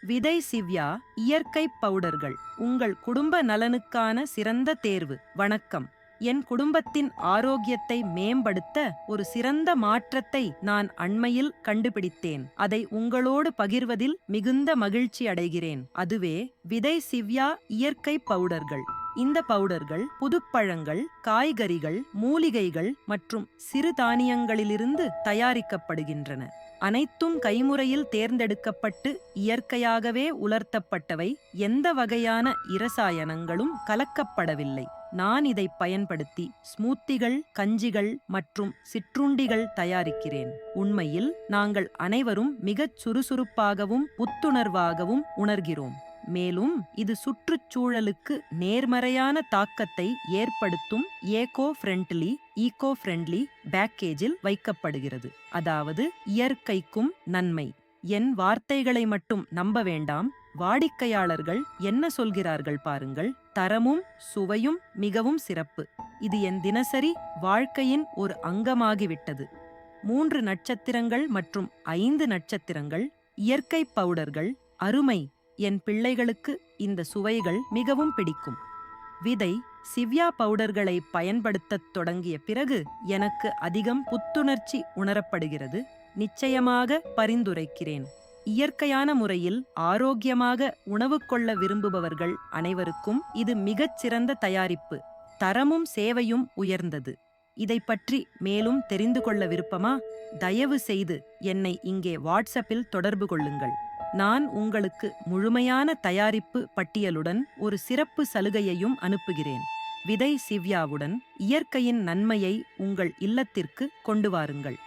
விதை சிவ்யா இயற்கை பவுடர்கள் உங்கள் குடும்ப நலனுக்கான சிறந்த தேர்வு. வணக்கம். என் குடும்பத்தின் ஆரோக்கியத்தை மேம்படுத்த ஒரு சிறந்த மாற்றத்தை நான் அண்மையில் கண்டுபிடித்தேன். அதை உங்களோடு பகிர்வதில் மிகுந்த மகிழ்ச்சி அடைகிறேன். அதுவே விதை சிவ்யா இயற்கை பவுடர்கள். இந்த பவுடர்கள் புதுப்பழங்கள், காய்கறிகள், மூலிகைகள் மற்றும் சிறுதானியங்களிலிருந்து தயாரிக்கப்படுகின்றன. அனைத்தும் கைமுறையில் தேர்ந்தெடுக்கப்பட்டு இயற்கையாகவே உலர்த்தப்பட்டவை. எந்த வகையான இரசாயனங்களும் கலக்கப்படவில்லை. நான் இதை பயன்படுத்தி ஸ்மூத்திகள், கஞ்சிகள் மற்றும் சிற்றுண்டிகள் தயாரிக்கிறேன். உண்மையில் நாங்கள் அனைவரும் மிகச் சுறுசுறுப்பாகவும் புத்துணர்வாகவும் உணர்கிறோம். மேலும் இது சுற்றுச்சூழலுக்கு நேர்மறையான தாக்கத்தை ஏற்படுத்தும் ஈகோ ஃப்ரெண்ட்லி பேக்கேஜில் வைக்கப்படுகிறது. அதாவது இயற்கைக்கும் நன்மை. என் வார்த்தைகளை மட்டும் நம்ப வேண்டாம். வாடிக்கையாளர்கள் என்ன சொல்கிறார்கள் பாருங்கள். தரமும் சுவையும் மிகவும் சிறப்பு. இது என் தினசரி வாழ்க்கையின் ஒரு அங்கமாகிவிட்டது. 3 நட்சத்திரங்கள் மற்றும் 5 நட்சத்திரங்கள். இயற்கை பவுடர்கள் அருமை. என் பிள்ளைகளுக்கு இந்த சுவைகள் மிகவும் பிடிக்கும். விதை சிவ்யா பவுடர்களை பயன்படுத்தத் தொடங்கிய பிறகு எனக்கு அதிகம் புத்துணர்ச்சி உணரப்படுகிறது. நிச்சயமாக பரிந்துரைக்கிறேன். இயற்கையான முறையில் ஆரோக்கியமாக உணவு கொள்ள விரும்புபவர்கள் அனைவருக்கும் இது மிகச் சிறந்த தயாரிப்பு. தரமும் சேவையும் உயர்ந்தது. இதை பற்றி மேலும் தெரிந்து கொள்ள விருப்பமா? தயவு செய்து என்னை இங்கே வாட்ஸ்அப்பில் தொடர்பு கொள்ளுங்கள். நான் உங்களுக்கு முழுமையான தயாரிப்பு பட்டியலுடன் ஒரு சிறப்பு சலுகையையும் அனுப்புகிறேன். விதை சிவ்யாவுடன் இயற்கையின் நன்மையை உங்கள் இல்லத்திற்கு கொண்டு வாருங்கள்.